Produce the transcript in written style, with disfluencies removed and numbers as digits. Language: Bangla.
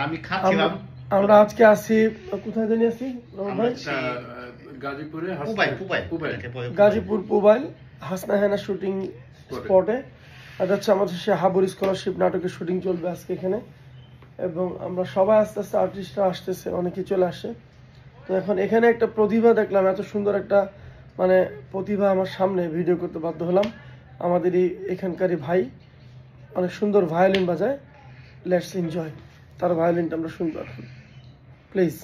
আমি খাচ্ছিলাম। আমরা আজকে আসি কোথায় জানি আছি গাজীপুর পুবাইল হাসনা হেনা শুটিং স্পটে। এটা হচ্ছে আমাদের সে হাবুর স্কলারশিপ নাটকের শুটিং চলবে আজকে এখানে, এবং আমরা সবাই আস্তে আস্তে আর্টিস্টরা আসতেছে, অনেকে চলে আসে। তো এখন এখানে একটা প্রতিভা দেখলাম, এত সুন্দর একটা মানে প্রতিভা আমার সামনে, ভিডিও করতে বাধ্য হলাম। আমাদেরই এখানকারই ভাই অনেক সুন্দর ভায়োলিন বাজায়, লেটস এনজয়। তার ভায়োলিনটা আমরা শুনবো এখন, প্লিজ।